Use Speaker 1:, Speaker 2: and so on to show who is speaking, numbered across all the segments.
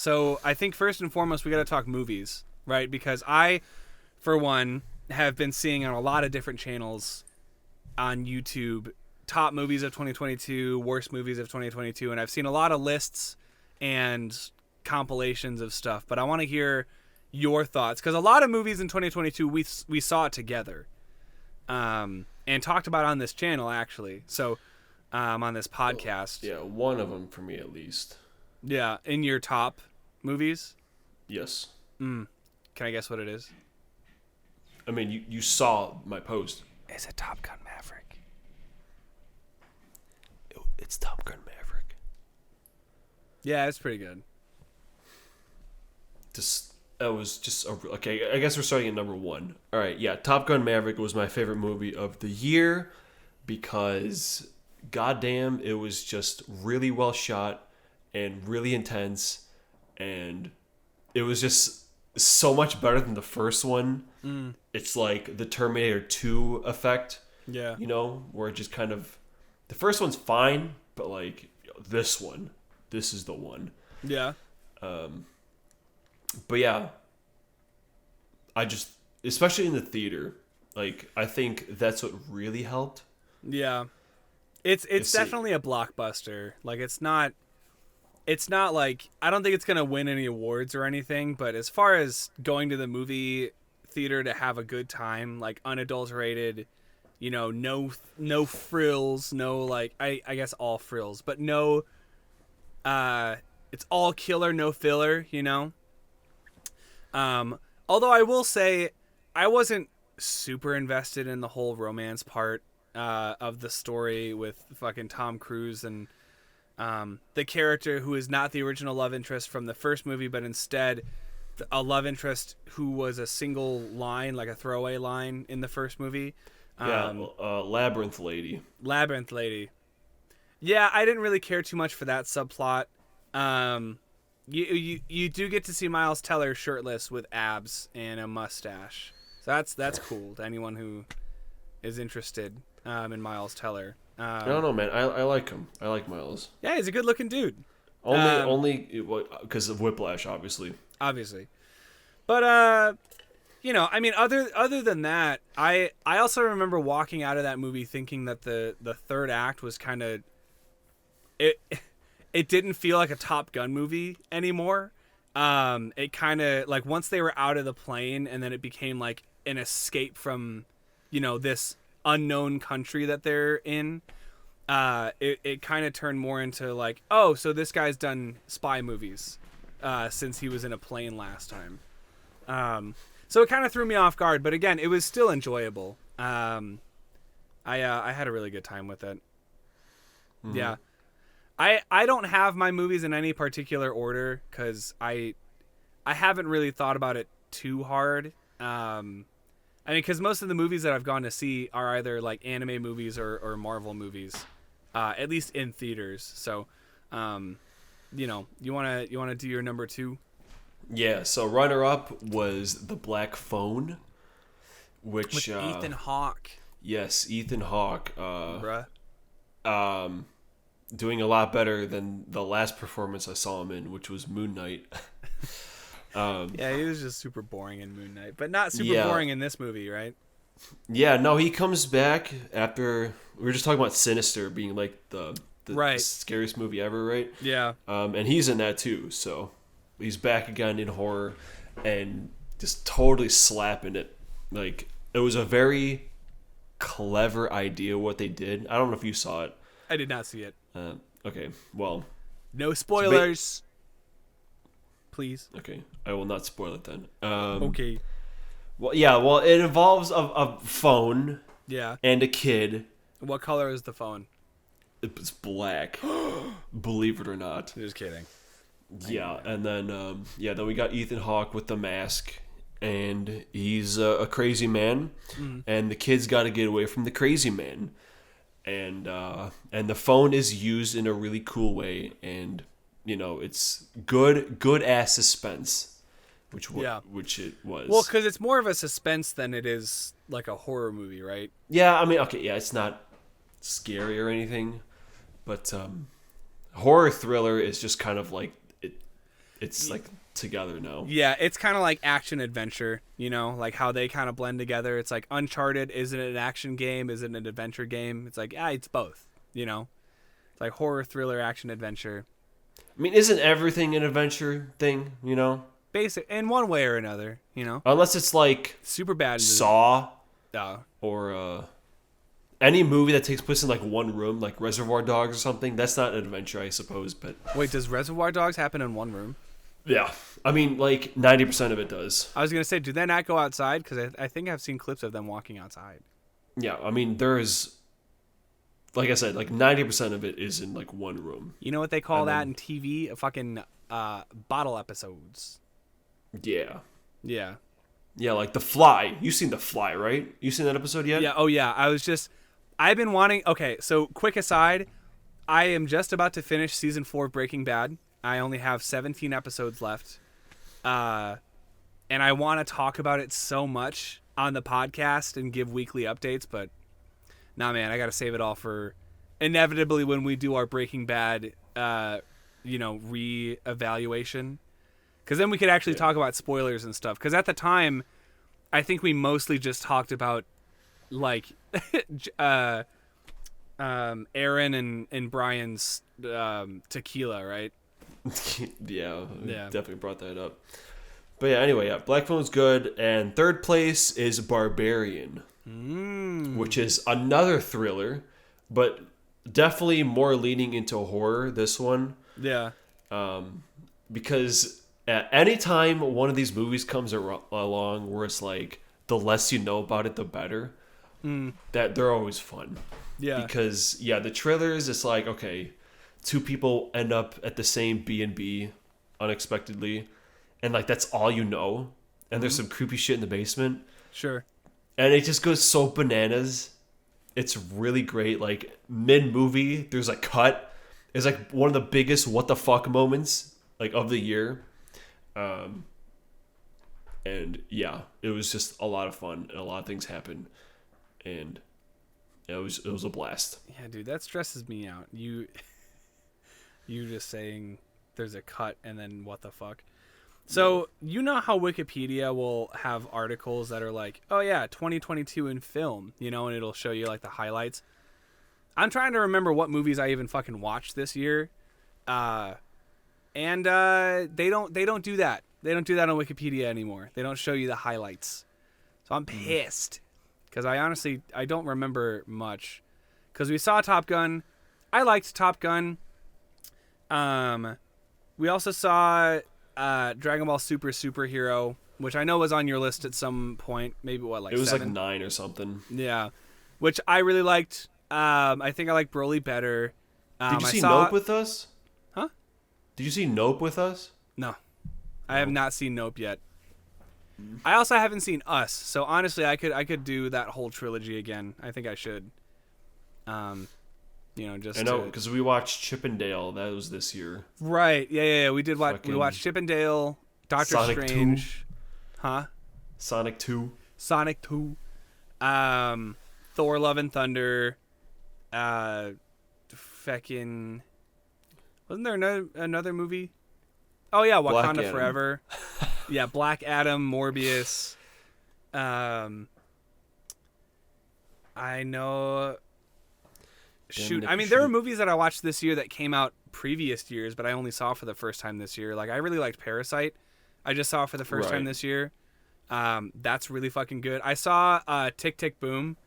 Speaker 1: So I think first and foremost we got to talk movies, right? Because I, for one, have been seeing on a lot of different channels on YouTube top movies of 2022, worst movies of 2022, and I've seen a lot of lists and compilations of stuff. But I want to hear your thoughts because a lot of movies in 2022 we saw it together, and talked about on this channel actually. So on this podcast.
Speaker 2: Yeah, one of them for me at least.
Speaker 1: Yeah, in your top movies?
Speaker 2: Yes.
Speaker 1: Can I guess what it is?
Speaker 2: I mean, you saw my post.
Speaker 1: Is it Top Gun Maverick?
Speaker 2: It's Top Gun Maverick.
Speaker 1: Yeah, it's pretty good.
Speaker 2: Okay, I guess we're starting at number 1. All right, yeah, Top Gun Maverick was my favorite movie of the year because, goddamn, it was just really well shot and really intense, and it was just so much better than the first one. It's like the Terminator 2 effect,
Speaker 1: Yeah.
Speaker 2: where it just kind of, the first one's fine, but like this is the one.
Speaker 1: Yeah.
Speaker 2: But yeah, especially in the theater, like I think that's what really helped.
Speaker 1: Yeah. It's definitely a blockbuster. Like it's not like, I don't think it's going to win any awards or anything, but as far as going to the movie theater to have a good time, like unadulterated, no frills, no like I guess all frills, but no it's all killer, no filler, although I will say I wasn't super invested in the whole romance part of the story with fucking Tom Cruise and the character who is not the original love interest from the first movie, but instead a love interest who was a single line, like a throwaway line in the first movie.
Speaker 2: Labyrinth Lady.
Speaker 1: Yeah, I didn't really care too much for that subplot. You do get to see Miles Teller shirtless with abs and a mustache. So that's cool to anyone who is interested in Miles Teller.
Speaker 2: I don't know, man. I like him. I like Miles.
Speaker 1: Yeah, he's a good-looking dude.
Speaker 2: Only because of Whiplash, obviously.
Speaker 1: But I mean, other than that, I also remember walking out of that movie thinking that the third act was kind of it didn't feel like a Top Gun movie anymore. It kind of like once they were out of the plane and then it became like an escape from this unknown country that they're in. It kind of turned more into like, oh, so this guy's done spy movies since he was in a plane last time. So it kind of threw me off guard, but again, it was still enjoyable. I had a really good time with it. Mm-hmm. Yeah. I don't have my movies in any particular order because I haven't really thought about it too hard. I mean, because most of the movies that I've gone to see are either like anime movies or Marvel movies, at least in theaters. So, you wanna do your number 2?
Speaker 2: Yeah. So runner up was The Black Phone, which
Speaker 1: with Ethan Hawke.
Speaker 2: Yes, Ethan Hawke.
Speaker 1: Bruh.
Speaker 2: Doing a lot better than the last performance I saw him in, which was Moon Knight.
Speaker 1: Yeah, he was just super boring in Moon Knight, but not super boring in this movie, right?
Speaker 2: Yeah, no, he comes back after we were just talking about Sinister being like the
Speaker 1: right.
Speaker 2: scariest movie ever, right?
Speaker 1: Yeah.
Speaker 2: And he's in that too, so he's back again in horror and just totally slapping it. Like it was a very clever idea what they did. I don't know if you saw it.
Speaker 1: I did not see it.
Speaker 2: Okay, well,
Speaker 1: no spoilers. Please.
Speaker 2: Okay, I will not spoil it then.
Speaker 1: Okay.
Speaker 2: Well, yeah. Well, it involves a phone.
Speaker 1: Yeah.
Speaker 2: And a kid.
Speaker 1: What color is the phone?
Speaker 2: It's black. Believe it or not.
Speaker 1: Just kidding.
Speaker 2: Yeah, and then then we got Ethan Hawke with the mask, and he's a crazy man, and the kid's got to get away from the crazy man, and the phone is used in a really cool way, and it's good ass suspense, which it was.
Speaker 1: Well, because it's more of a suspense than it is like a horror movie, right?
Speaker 2: Yeah, I mean, okay, yeah, it's not scary or anything, but horror thriller is just kind of like it's like together now.
Speaker 1: Yeah, it's kind of like action adventure, like how they kind of blend together. It's like Uncharted isn't an action game, isn't an adventure game. It's like, it's both, It's like horror, thriller, action, adventure.
Speaker 2: I mean, isn't everything an adventure thing,
Speaker 1: Basic in one way or another,
Speaker 2: Unless it's like
Speaker 1: super bad.
Speaker 2: Saw
Speaker 1: Oh.
Speaker 2: or any movie that takes place in like one room, like Reservoir Dogs or something. That's not an adventure, I suppose. But
Speaker 1: wait, does Reservoir Dogs happen in one room?
Speaker 2: yeah, I mean, like 90% of it does.
Speaker 1: I was gonna say, do they not go outside? Because I think I've seen clips of them walking outside.
Speaker 2: Yeah, I mean, there's, like I said, like 90% of it is in like one room.
Speaker 1: You know what they call that in TV? A fucking bottle episodes.
Speaker 2: Yeah.
Speaker 1: Yeah.
Speaker 2: Yeah, like The Fly. You've seen The Fly, right? You seen that episode yet?
Speaker 1: Yeah. Oh yeah. I've been wanting. Okay, so quick aside, I am just about to finish season 4 of Breaking Bad. I only have 17 episodes left, and I want to talk about it so much on the podcast and give weekly updates, but nah, man, I got to save it all for inevitably when we do our Breaking Bad, re-evaluation, because then we could actually talk about spoilers and stuff. Because at the time, I think we mostly just talked about like Aaron and Brian's tequila, right?
Speaker 2: Yeah,
Speaker 1: Yeah.
Speaker 2: definitely brought that up. But yeah, anyway, yeah, Black Phone's good, and third place is Barbarian, which is another thriller, but definitely more leaning into horror. This one,
Speaker 1: Yeah.
Speaker 2: because at any time one of these movies comes along, where it's like the less you know about it, the better. That they're always fun.
Speaker 1: Yeah.
Speaker 2: Because the trailers, it's like, okay, two people end up at the same B&B unexpectedly, and like that's all you know, and there's some creepy shit in the basement,
Speaker 1: Sure.
Speaker 2: and it just goes so bananas. It's really great. Like mid-movie, there's a cut. It's like one of the biggest what the fuck moments like of the year. And yeah, it was just a lot of fun, and a lot of things happened, and it was a blast.
Speaker 1: Yeah, dude, that stresses me out. You just saying there's a cut and then what the fuck. So, you know how Wikipedia will have articles that are like, oh yeah, 2022 in film, and it'll show you like the highlights. I'm trying to remember what movies I even fucking watched this year. And they don't do that. They don't do that on Wikipedia anymore. They don't show you the highlights. So I'm pissed. Because I don't remember much. Because we saw Top Gun. I liked Top Gun. We also saw Dragon Ball Super Superhero, which I know was on your list at some point. Maybe like
Speaker 2: it was
Speaker 1: 7?
Speaker 2: like 9 or something.
Speaker 1: Yeah, which I really liked. I think I like Broly better.
Speaker 2: Did you see Nope with us?
Speaker 1: Huh?
Speaker 2: Did you see Nope with us?
Speaker 1: No, I have not seen Nope yet. I also haven't seen Us, so honestly, I could do that whole trilogy again. I think I should. Just
Speaker 2: I know because we watched Chippendale. That was this year.
Speaker 1: Right? Yeah. We did watch. We watched Chippendale, Doctor
Speaker 2: Sonic
Speaker 1: Strange,
Speaker 2: 2.
Speaker 1: Huh?
Speaker 2: Sonic 2.
Speaker 1: Sonic 2. Thor: Love and Thunder. Fucking. Wasn't there another movie? Oh yeah, Wakanda Forever. Yeah, Black Adam, Morbius. I know. Shoot, I mean, there are movies that I watched this year that came out previous years, but I only saw for the first time this year. Like, I really liked Parasite. I just saw it for the first time this year. That's really fucking good. I saw Tick, Tick, Boom,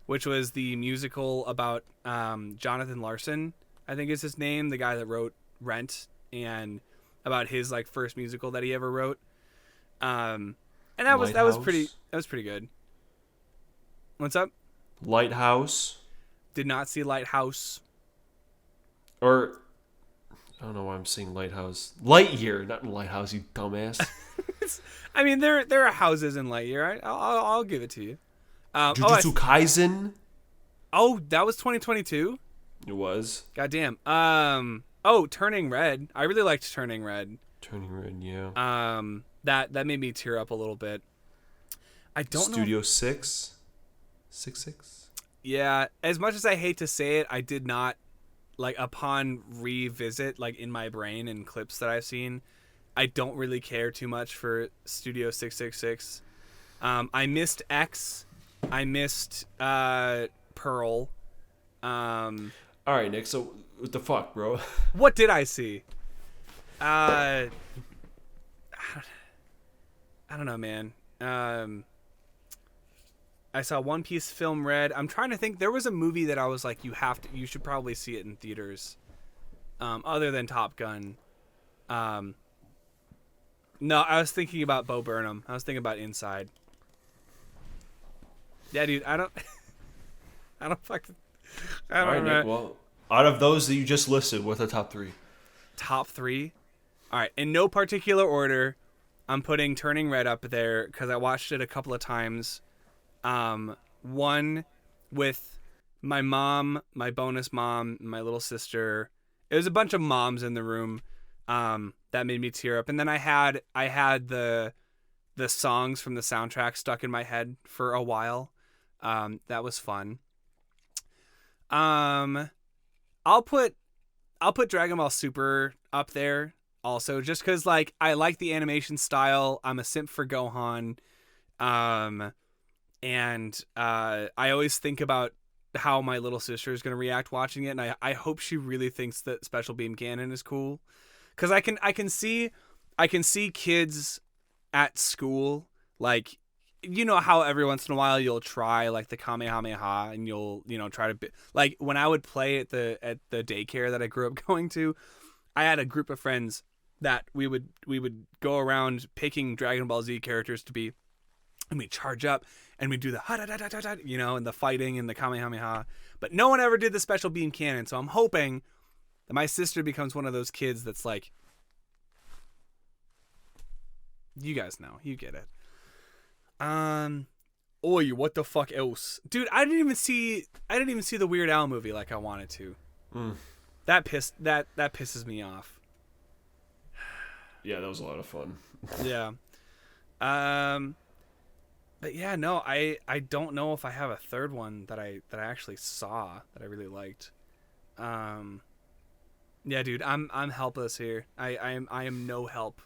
Speaker 1: which was the musical about Jonathan Larson, I think is his name, the guy that wrote Rent, and about his like first musical that he ever wrote. And that was pretty good. What's up?
Speaker 2: Lighthouse.
Speaker 1: Did not see Lighthouse.
Speaker 2: Or I don't know why I'm saying Lighthouse. Lightyear, not Lighthouse, you dumbass.
Speaker 1: I mean, there are houses in Lightyear. I'll give it to you.
Speaker 2: Jujutsu Kaisen.
Speaker 1: Oh, that was 2022.
Speaker 2: It was.
Speaker 1: Goddamn. Turning Red. I really liked Turning Red.
Speaker 2: Turning Red, yeah.
Speaker 1: That made me tear up a little bit. I don't know.
Speaker 2: Studio 6. 6.
Speaker 1: Yeah, as much as I hate to say it, I did not, like, upon revisit, like, in my brain and clips that I've seen, I don't really care too much for Studio 666. I missed X. I missed Pearl.
Speaker 2: All right, Nick. So what the fuck, bro?
Speaker 1: What did I see? I don't know, man. I saw One Piece Film Red. I'm trying to think. There was a movie that I was like, you should probably see it in theaters. Other than Top Gun. No, I was thinking about Bo Burnham. I was thinking about Inside. Yeah, dude, I don't fucking.
Speaker 2: All right, Nick. Well, out of those that you just listed, what's the top 3?
Speaker 1: Top 3? All right, in no particular order, I'm putting Turning Red up there because I watched it a couple of times. One with my mom, my bonus mom, my little sister. It was a bunch of moms in the room. That made me tear up. And then I had the songs from the soundtrack stuck in my head for a while. That was fun. I'll put Dragon Ball Super up there also, just because like I like the animation style. I'm a simp for Gohan. And I always think about how my little sister is going to react watching it, and I hope she really thinks that Special Beam Cannon is cool, because I can see kids at school, like, you know how every once in a while you'll try like the Kamehameha and you'll try to like when I would play at the daycare that I grew up going to, I had a group of friends that we would go around picking Dragon Ball Z characters to be, and we charge up and we do the ha-da-da-da-da-da, and the fighting and the Kamehameha, but no one ever did the Special Beam Cannon. So I'm hoping that my sister becomes one of those kids that's like, you guys know, you get it. Oi, what the fuck else? Dude, I didn't even see the Weird Al movie like I wanted to. That pisses me off.
Speaker 2: Yeah, that was a lot of fun.
Speaker 1: Yeah. But yeah, no, I don't know if I have a third one that I actually saw that I really liked. Yeah, dude, I'm helpless here. I am no help.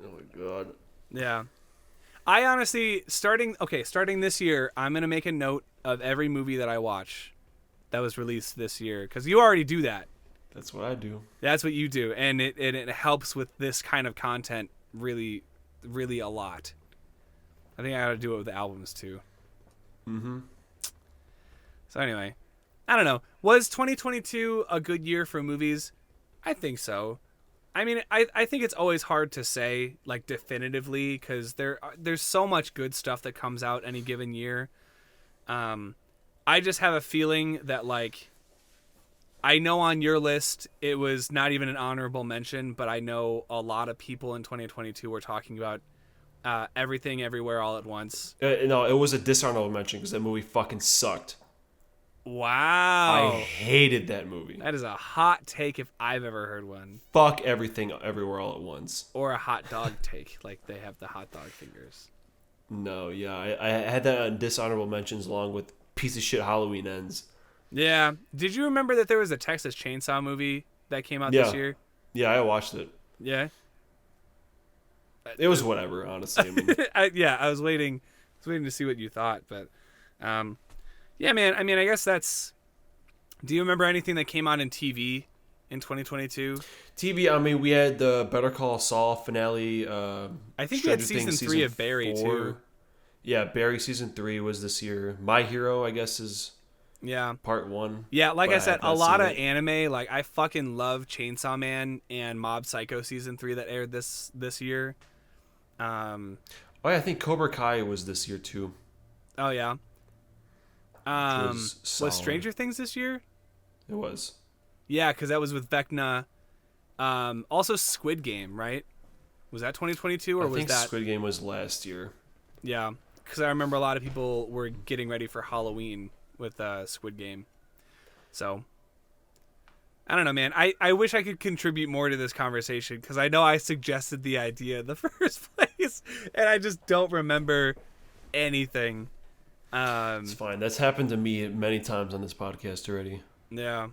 Speaker 2: Oh my god.
Speaker 1: Yeah. I honestly, starting this year, I'm going to make a note of every movie that I watch that was released this year, because you already do that.
Speaker 2: That's what I do.
Speaker 1: That's what you do, and it helps with this kind of content really, really a lot. I think I got to do it with the albums too.
Speaker 2: Mm-hmm.
Speaker 1: So anyway, I don't know. Was 2022 a good year for movies? I think so. I mean, I think it's always hard to say, like, definitively, because there's so much good stuff that comes out any given year. I just have a feeling that, like, I know on your list it was not even an honorable mention, but I know a lot of people in 2022 were talking about Everything Everywhere All at Once.
Speaker 2: No, it was a dishonorable mention because that movie fucking sucked.
Speaker 1: Wow.
Speaker 2: I hated that movie.
Speaker 1: That is a hot take if I've ever heard one.
Speaker 2: Fuck Everything Everywhere All at Once.
Speaker 1: Or a hot dog take, like they have the hot dog fingers.
Speaker 2: No, yeah, I had that on dishonorable mentions along with piece of shit Halloween Ends.
Speaker 1: Yeah. Did you remember that there was a Texas Chainsaw movie that came out this year?
Speaker 2: Yeah, I watched it.
Speaker 1: Yeah.
Speaker 2: It was whatever, honestly. I mean.
Speaker 1: I was waiting to see what you thought, but yeah, man. I mean, I guess that's. Do you remember anything that came out in TV in 2022?
Speaker 2: TV. I mean, we had the Better Call Saul finale.
Speaker 1: I think we had season 3 of Barry 4. Too.
Speaker 2: Yeah, Barry season 3 was this year. My Hero, I guess, is part 1.
Speaker 1: Yeah, like I said, a lot of anime. Like I fucking love Chainsaw Man and Mob Psycho season 3 that aired this year.
Speaker 2: Oh, yeah, I think Cobra Kai was this year too.
Speaker 1: Oh yeah. Was Stranger Things this year?
Speaker 2: It was.
Speaker 1: Yeah, because that was with Vecna. Also Squid Game, right? Was that 2022 or was that? I think
Speaker 2: Squid Game was last year.
Speaker 1: Yeah, because I remember a lot of people were getting ready for Halloween with Squid Game. So, I don't know, man. I wish I could contribute more to this conversation because I know I suggested the idea in the first place, and I just don't remember anything.
Speaker 2: It's fine. That's happened to me many times on this podcast already.
Speaker 1: Yeah.